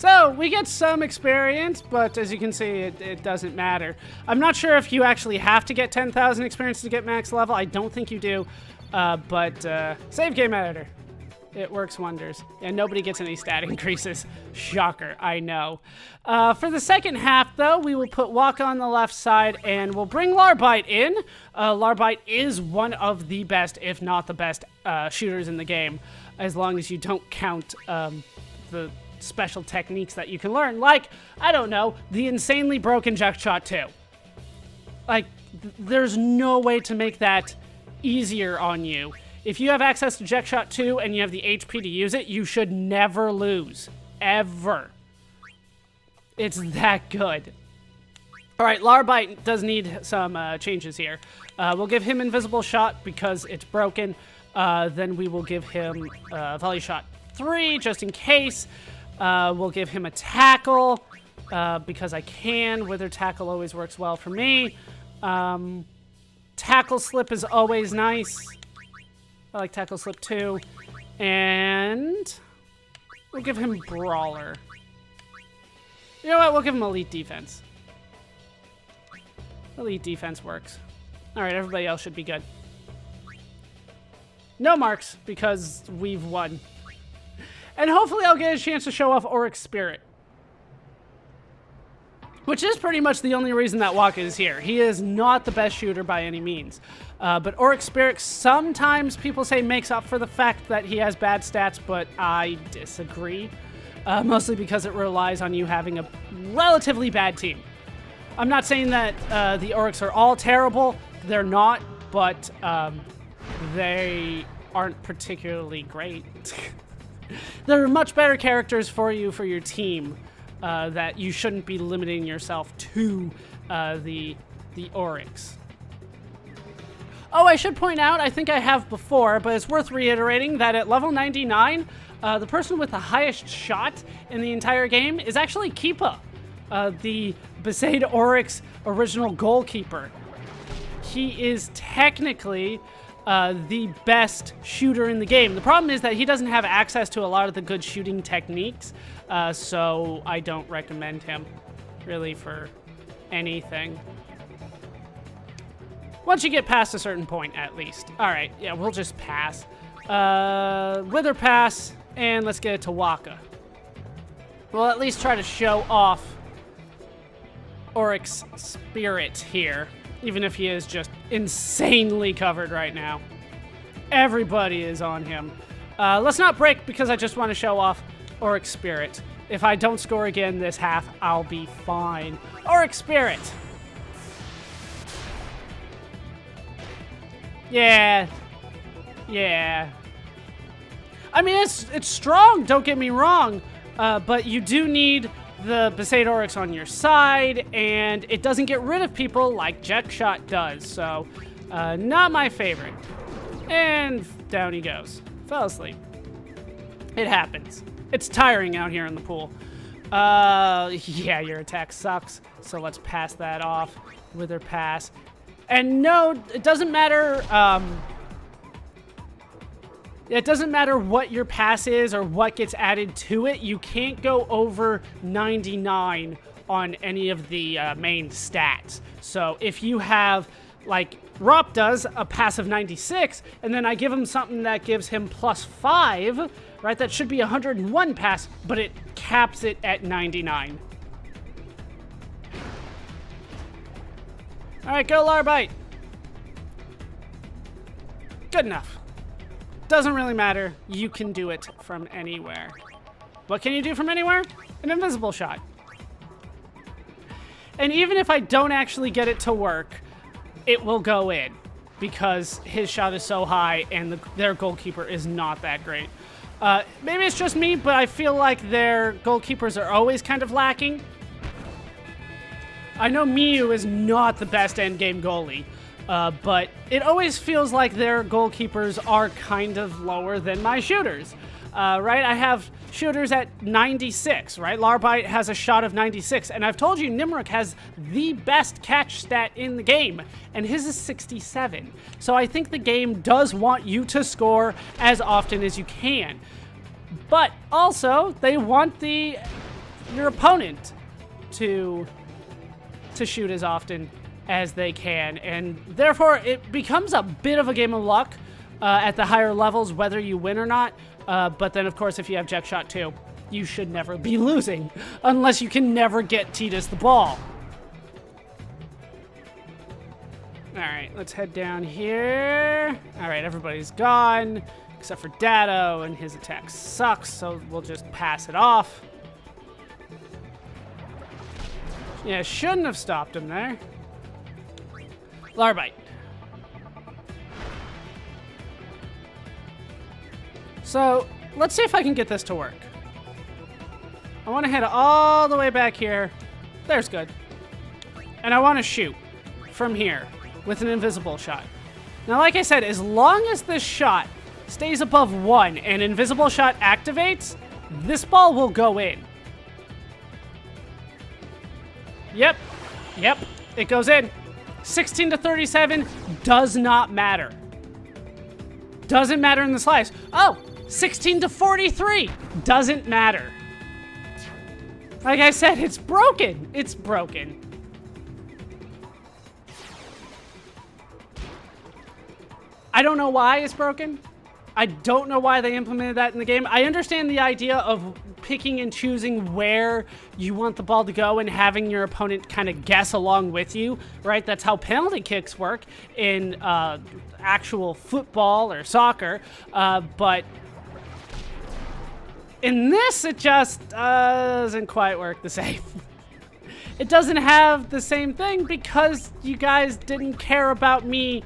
So we get some experience, but as you can see, it doesn't matter. I'm not sure if you actually have to get 10,000 experience to get max level. I don't think you do, but save game editor. It works wonders, and nobody gets any stat increases. Shocker, I know. For the second half, though, we will put Waka on the left side, and we'll bring Larbite in. Larbite is one of the best, if not the best, shooters in the game, as long as you don't count the special techniques that you can learn, like, I don't know, the insanely broken Jecht Shot 2. Like, there's no way to make that easier on you. If you have access to Jecht Shot 2 and you have the HP to use it, you should never lose. Ever. It's that good. Alright, Larbite does need some changes here. We'll give him Invisible Shot because it's broken. Then we will give him Volley Shot 3 just in case. We'll give him a Tackle because I can. Wither Tackle always works well for me. Tackle Slip is always nice. I like Tackle Slip too. And we'll give him Brawler. You know what? We'll give him Elite Defense. Elite Defense works. Alright, everybody else should be good. No marks, because we've won. And hopefully I'll get a chance to show off Auric Spirit. Which is pretty much the only reason that Waka is here. He is not the best shooter by any means. But Auric Spirit sometimes people say makes up for the fact that he has bad stats, but I disagree. Mostly because it relies on you having a relatively bad team. I'm not saying that the Aurics are all terrible. They're not, but they aren't particularly great. There are much better characters for you, for your team. That you shouldn't be limiting yourself to the Aurics. Oh, I should point out, I think I have before, but it's worth reiterating that at level 99, the person with the highest shot in the entire game is actually Keepa, the Besaid Auric's original goalkeeper. He is technically the best shooter in the game. The problem is that he doesn't have access to a lot of the good shooting techniques, so I don't recommend him, really, for anything. Once you get past a certain point, at least. Alright, yeah, we'll just pass. Wither pass, and let's get it to Waka. We'll at least try to show off Auric's Spirit here. Even if he is just insanely covered right now. Everybody is on him. Let's not break because I just want to show off Auric Spirit. If I don't score again this half, I'll be fine. Auric Spirit. Yeah. Yeah. I mean, it's strong, don't get me wrong. But you do need the Besaid Aurics on your side, and it doesn't get rid of people like Jecht Shot does, so not my favorite. And down he goes. Fell asleep. It happens. It's tiring out here in the pool. Yeah, your attack sucks, so let's pass that off. Wither pass. And no, it doesn't matter, it doesn't matter what your pass is or what gets added to it. You can't go over 99 on any of the main stats. So if you have, like Rop does, a pass of 96, and then I give him something that gives him +5, right? That should be 101 pass, but it caps it at 99. All right, go Larbite. Good enough. Doesn't really matter. You can do it from anywhere. What can you do from anywhere? An invisible shot. And even if I don't actually get it to work, it will go in because his shot is so high and their goalkeeper is not that great. Maybe it's just me, but I feel like their goalkeepers are always kind of lacking. I know Miyu is not the best endgame goalie, but it always feels like their goalkeepers are kind of lower than my shooters, right? I have shooters at 96, right? Larbite has a shot of 96, and I've told you Nimruk has the best catch stat in the game, and his is 67. So I think the game does want you to score as often as you can. But also, they want the your opponent to shoot as often as they can, and therefore it becomes a bit of a game of luck at the higher levels, whether you win or not. But then, of course, if you have Jecht Shot too, you should never be losing unless you can never get Titus the ball. All right, let's head down here. All right, everybody's gone except for Dado, and his attack sucks, so we'll just pass it off. Yeah, shouldn't have stopped him there. Larbite. So, let's see if I can get this to work. I want to head all the way back here. There's good. And I want to shoot from here with an invisible shot. Now, like I said, as long as this shot stays above 1 and invisible shot activates, this ball will go in. Yep, it goes in. 16 to 37 does not matter. Doesn't matter in the slice. Oh, 16 to 43 doesn't matter. Like I said, it's broken. It's broken. I don't know why it's broken. I don't know why they implemented that in the game. I understand the idea of picking and choosing where you want the ball to go and having your opponent kind of guess along with you, right? That's how penalty kicks work in actual football or soccer. But in this, it just doesn't quite work the same. It doesn't have the same thing because you guys didn't care about me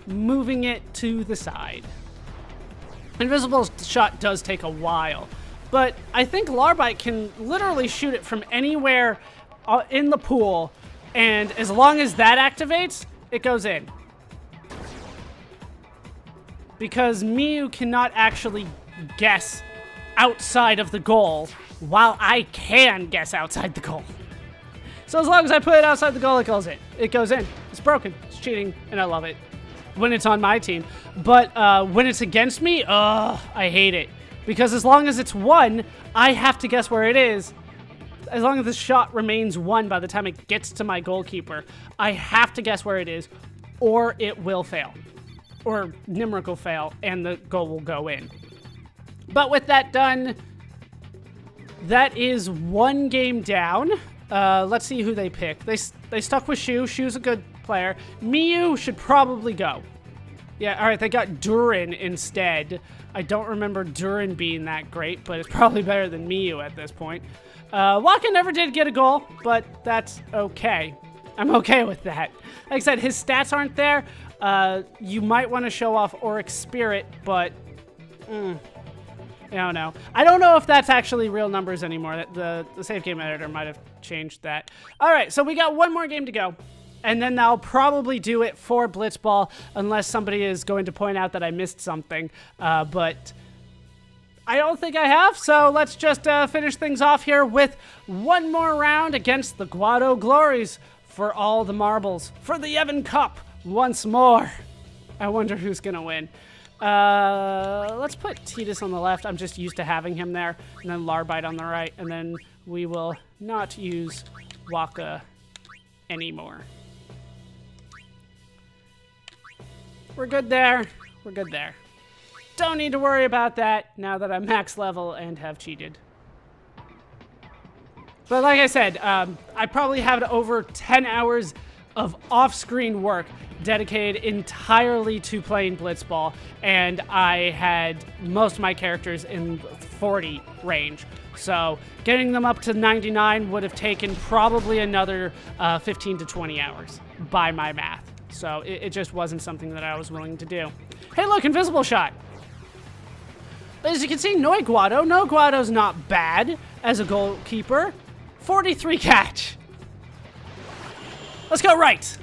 moving it to the side. Invisible shot does take a while, but I think Larbite can literally shoot it from anywhere in the pool, and as long as that activates, it goes in. Because Miu cannot actually guess outside of the goal, while I can guess outside the goal. So as long as I put it outside the goal, it goes in. It goes in. It's broken. It's cheating, and I love it when it's on my team. But when it's against me, I hate it. Because as long as it's 1, I have to guess where it is. As long as the shot remains 1 by the time it gets to my goalkeeper, I have to guess where it is, or it will fail. Or Nimrik will fail, and the goal will go in. But with that done, that is 1 game down. Let's see who they pick. They stuck with Shu. Shu's a good player. Miu should probably go. Yeah, all right, they got Durin instead. I don't remember Durin being that great, but it's probably better than Miu at this point. Waka never did get a goal, but that's okay. I'm okay with that. Like I said, his stats aren't there. You might want to show off Auric Spirit, but I don't know. I don't know if that's actually real numbers anymore. The save game editor might have changed that. All right, so we got 1 more game to go. And then I'll probably do it for Blitzball unless somebody is going to point out that I missed something. But I don't think I have, so let's just finish things off here with 1 more round against the Guado Glories for all the marbles. For the Evan Cup once more. I wonder who's going to win. Let's put Titus on the left. I'm just used to having him there. And then Larbite on the right. And then we will not use Waka anymore. We're good there. We're good there. Don't need to worry about that now that I'm max level and have cheated. But like I said, I probably have over 10 hours of off-screen work dedicated entirely to playing Blitzball, and I had most of my characters in 40 range. So getting them up to 99 would have taken probably another 15 to 20 hours by my math. So it just wasn't something that I was willing to do. Hey, look, invisible shot. As you can see, no Guado. No Guado's not bad as a goalkeeper. 43 catch. Let's go right.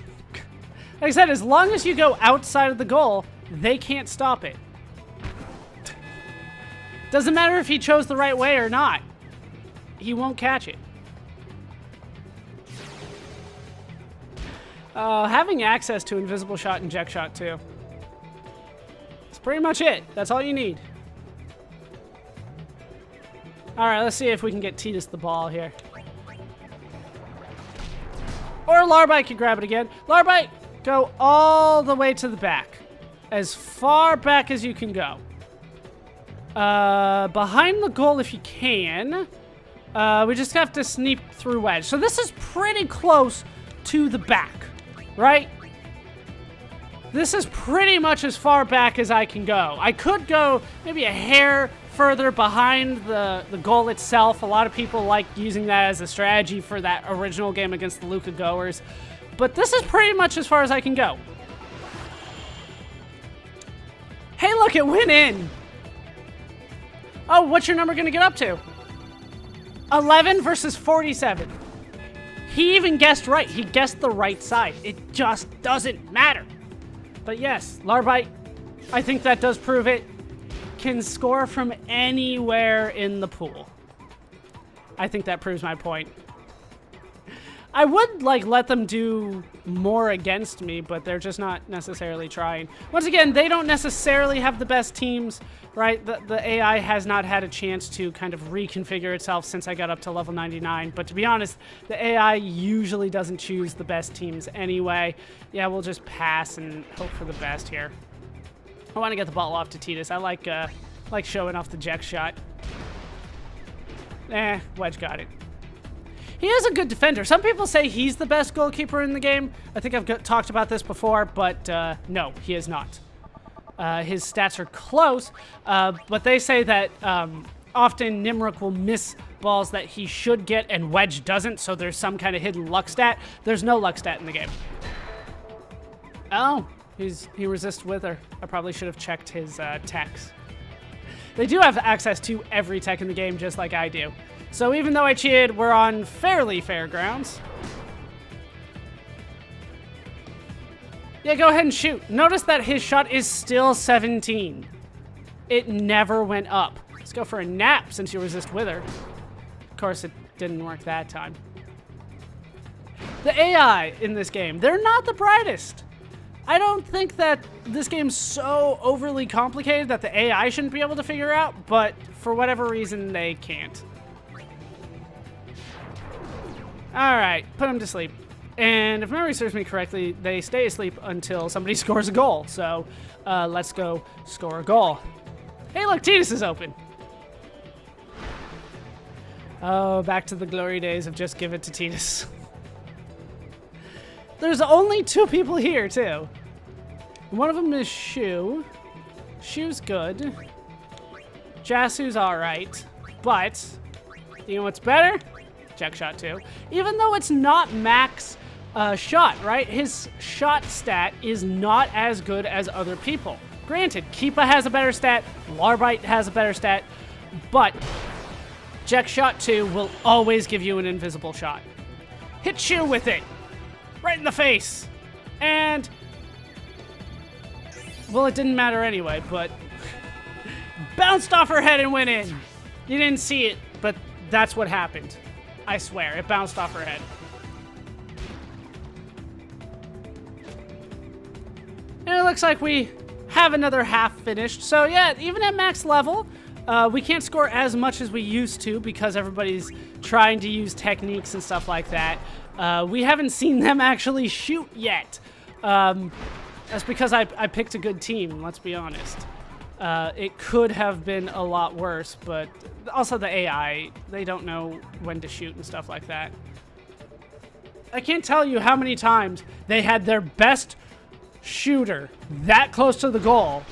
Like I said, as long as you go outside of the goal, they can't stop it. Doesn't matter if he chose the right way or not. He won't catch it. Having access to invisible shot and Jecht Shot too. That's pretty much it. That's all you need. All right, let's see if we can get Titus the ball here. Or Larbite can grab it again. Larbite, go all the way to the back. As far back as you can go. Behind the goal if you can. We just have to sneak through Wedge. So this is pretty close to the back, right? This is pretty much as far back as I can go. I could go maybe a hair further behind the goal itself. A lot of people like using that as a strategy for that original game against the Luka Goers. But this is pretty much as far as I can go. Hey, look, it went in. Oh, what's your number going to get up to? 11 versus 47. He even guessed right. He guessed the right side. It just doesn't matter. But yes, Larbite, I think that does prove it, can score from anywhere in the pool. I think that proves my point. I would let them do more against me, but they're just not necessarily trying. Once again, they don't necessarily have the best teams, right? The AI has not had a chance to kind of reconfigure itself since I got up to level 99. But to be honest, the AI usually doesn't choose the best teams anyway. Yeah, we'll just pass and hope for the best here. I want to get the ball off to Titus. I like showing off the Jecht Shot. Wedge got it. He is a good defender. Some people say he's the best goalkeeper in the game. I think I've talked about this before, but no, he is not. His stats are close, but they say that often Nimruk will miss balls that he should get and Wedge doesn't, so there's some kind of hidden luck stat. There's no luck stat in the game. Oh, he resists Wither. I probably should have checked his techs. They do have access to every tech in the game, just like I do. So even though I cheated, we're on fairly fair grounds. Yeah, go ahead and shoot. Notice that his shot is still 17. It never went up. Let's go for a nap since you resist Wither. Of course, it didn't work that time. The AI in this game, they're not the brightest. I don't think that this game's so overly complicated that the AI shouldn't be able to figure out, but for whatever reason, they can't. All right, put him to sleep. And if memory serves me correctly, they stay asleep until somebody scores a goal. So let's go score a goal. Hey, look, Titus is open. Oh, back to the glory days of just give it to Titus. There's only 2 people here, too. One of them is Shu. Shu's good. Jasu's all right. But, you know what's better? Jecht Shot 2. Even though it's not max shot, right? His shot stat is not as good as other people. Granted, Keepa has a better stat, Larbite has a better stat, but Jecht Shot 2 will always give you an invisible shot. Hit you with it. Right in the face. And, well, it didn't matter anyway, but bounced off her head and went in. You didn't see it, but that's what happened. I swear, it bounced off her head. And it looks like we have another half finished. So yeah, even at max level, we can't score as much as we used to because everybody's trying to use techniques and stuff like that. We haven't seen them actually shoot yet. That's because I picked a good team, let's be honest. It could have been a lot worse, but also the AI, they don't know when to shoot and stuff like that. I can't tell you how many times they had their best shooter that close to the goal,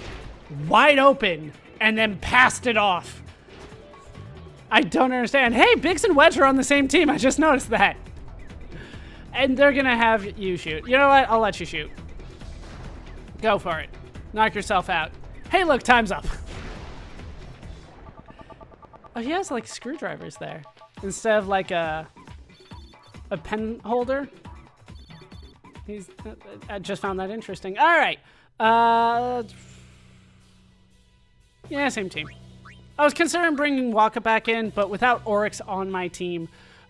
wide open, and then passed it off. I don't understand. Hey, Biggs and Wedge are on the same team. I just noticed that. And they're gonna have you shoot. You know what? I'll let you shoot. Go for it. Knock yourself out. Hey, look, time's up. Oh, he has like screwdrivers there instead of like a pen holder. I just found that interesting. All right. Yeah, same team. I was considering bringing Waka back in, but without Oryx on my team,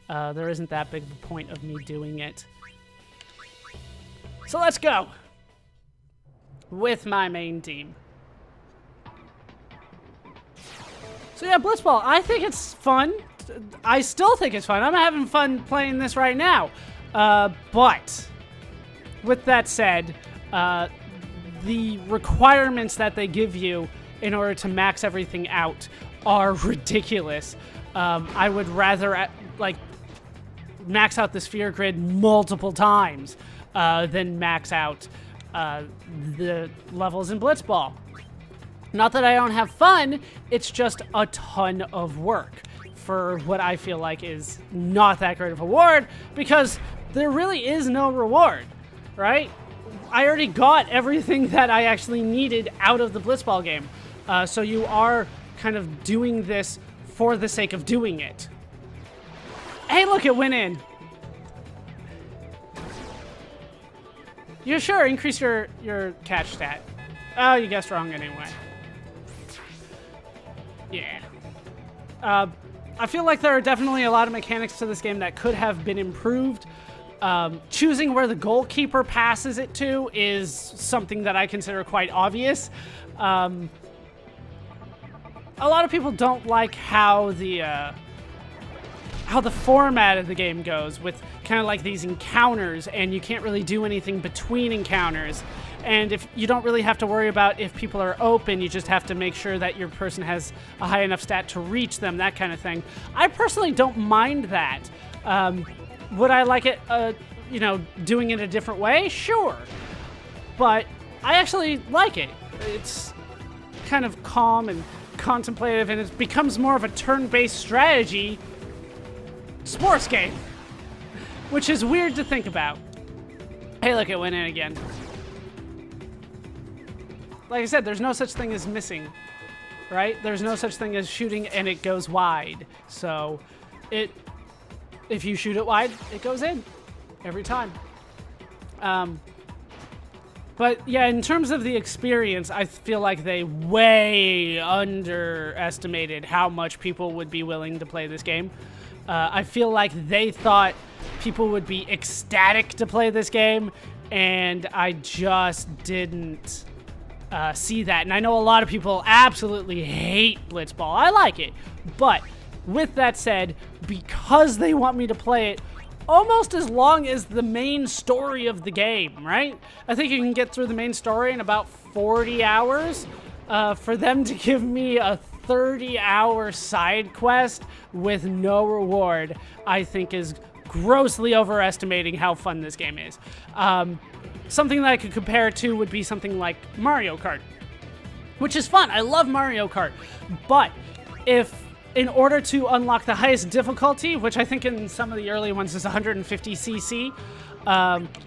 there isn't that big of a point of me doing it. So let's go with my main team. So yeah, Blitzball, I think it's fun. I still think it's fun. I'm having fun playing this right now. But with that said, the requirements that they give you in order to max everything out are ridiculous. I would rather max out the sphere grid multiple times than max out the levels in Blitzball. Not that I don't have fun, it's just a ton of work for what I feel like is not that great of a reward, because there really is no reward, right? I already got everything that I actually needed out of the Blitzball game. So you are kind of doing this for the sake of doing it. Hey, look, it went in. You sure increase your catch stat. Oh, you guessed wrong anyway. Yeah. I feel like there are definitely a lot of mechanics to this game that could have been improved. Choosing where the goalkeeper passes it to is something that I consider quite obvious. A lot of people don't like how the format of the game goes, with kind of like these encounters, and you can't really do anything between encounters. And if you don't really have to worry about if people are open, you just have to make sure that your person has a high enough stat to reach them, that kind of thing. I personally don't mind that. Would I like it, doing it a different way? Sure. But I actually like it. It's kind of calm and contemplative, and it becomes more of a turn-based strategy sports game, which is weird to think about. Hey, look, it went in again. Like I said, there's no such thing as missing, right? There's no such thing as shooting and it goes wide. So if you shoot it wide, it goes in every time. But yeah, in terms of the experience, I feel like they way underestimated how much people would be willing to play this game. I feel like they thought people would be ecstatic to play this game, and I just didn't see that. And I know a lot of people absolutely hate Blitzball. I like it. But with that said, because they want me to play it almost as long as the main story of the game, right? I think you can get through the main story in about 40 hours. For them to give me a 30-hour side quest with no reward, I think is grossly overestimating how fun this game is. Something that I could compare it to would be something like Mario Kart, which is fun. I love Mario Kart. But if in order to unlock the highest difficulty, which I think in some of the early ones is 150cc,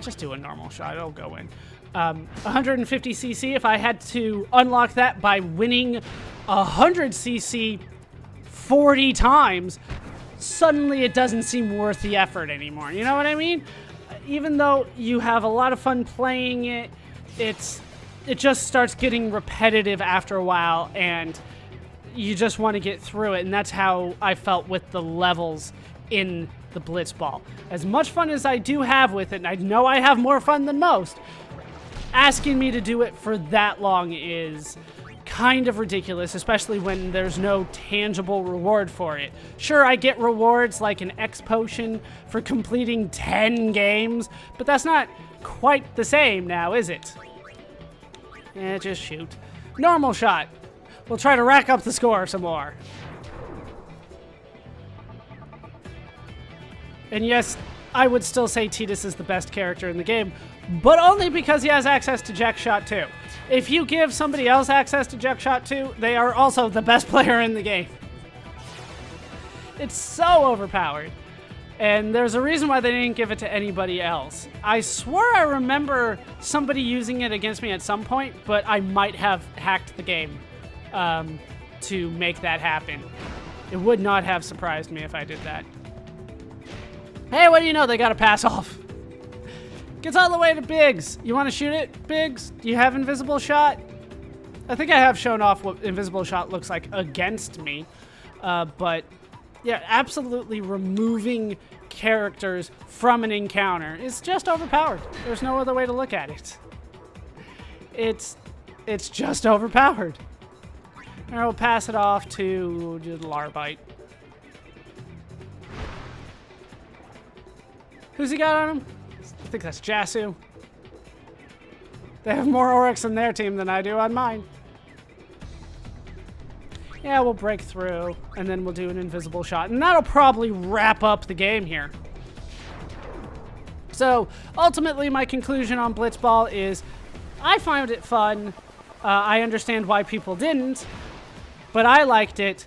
just do a normal shot, it'll go in. 150cc, if I had to unlock that by winning 100cc 40 times, suddenly it doesn't seem worth the effort anymore. You know what I mean? Even though you have a lot of fun playing it, it just starts getting repetitive after a while, and you just want to get through it. And that's how I felt with the levels in the Blitzball. As much fun as I do have with it, and I know I have more fun than most, asking me to do it for that long is kind of ridiculous, especially when there's no tangible reward for it. Sure, I get rewards like an X potion for completing 10 games, but that's not quite the same now, is it? Yeah, just shoot. Normal shot. We'll try to rack up the score some more. And yes, I would still say Tidus is the best character in the game, but only because he has access to Jecht Shot 2. If you give somebody else access to Jecht Shot 2, they are also the best player in the game. It's so overpowered. And there's a reason why they didn't give it to anybody else. I swear I remember somebody using it against me at some point, but I might have hacked the game to make that happen. It would not have surprised me if I did that. Hey, what do you know? They got to pass off. Gets all the way to Biggs. You want to shoot it, Biggs? Do you have invisible shot? I think I have shown off what invisible shot looks like against me. But yeah, absolutely removing characters from an encounter is just overpowered. There's no other way to look at it. It's just overpowered. And we'll pass it off to Larbite. Who's he got on him? I think that's Jasu. They have more Oryx on their team than I do on mine. Yeah, we'll break through, and then we'll do an invisible shot. And that'll probably wrap up the game here. So, ultimately, my conclusion on Blitzball is I found it fun. I understand why people didn't, but I liked it.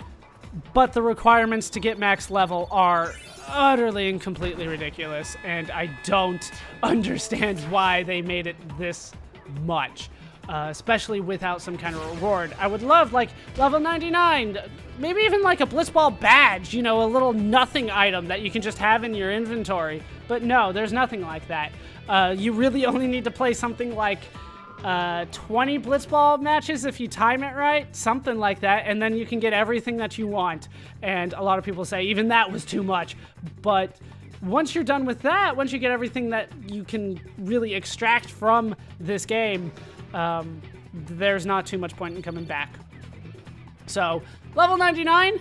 But the requirements to get max level are utterly and completely ridiculous, and I don't understand why they made it this much. Especially without some kind of reward. I would love, like, level 99, maybe even like a Blitzball badge, you know, a little nothing item that you can just have in your inventory. But no, there's nothing like that. You really only need to play something like 20 Blitzball matches if you time it right, something like that, and then you can get everything that you want. And a lot of people say even that was too much. But once you're done with that, once you get everything that you can really extract from this game, there's not too much point in coming back. So, level 99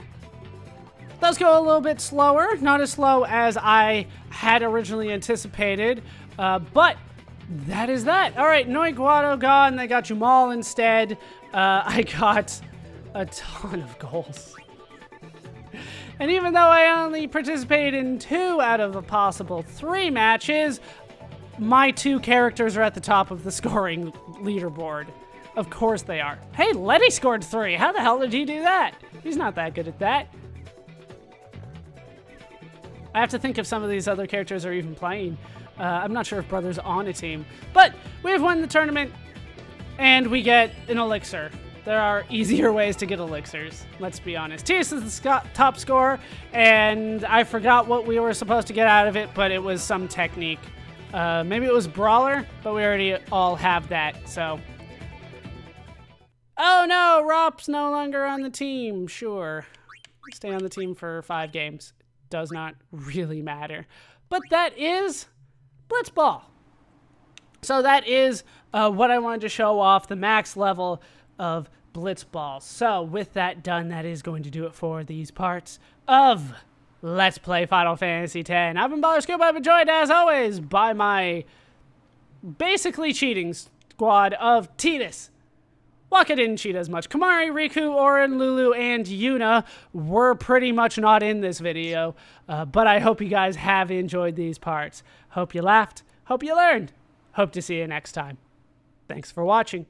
does go a little bit slower, not as slow as I had originally anticipated, but that is that. All right, Noi Guado gone. They got Jamal instead. I got a ton of goals. And even though I only participated in 2 out of a possible 3 matches, my 2 characters are at the top of the scoring leaderboard. Of course they are. Hey, Letty scored 3. How the hell did he do that? He's not that good at that. I have to think if some of these other characters are even playing. I'm not sure if Brother's on a team. But we have won the tournament, and we get an elixir. There are easier ways to get elixirs, let's be honest. TS is the top scorer, and I forgot what we were supposed to get out of it, but it was some technique. Maybe it was Brawler, but we already all have that, so. Oh no, Rop's no longer on the team. Sure. Stay on the team for 5 games. Does not really matter. But that is Blitzball. So that is what I wanted to show off, the max level of Blitzball. So with that done, that is going to do it for these parts of Let's Play Final Fantasy X. I've been ballerscuba. I've been joined, as always, by my basically cheating squad of Tidus. Waka didn't cheat as much. Kamari, Riku, Orin, Lulu, and Yuna were pretty much not in this video, but I hope you guys have enjoyed these parts. Hope you laughed. Hope you learned. Hope to see you next time. Thanks for watching.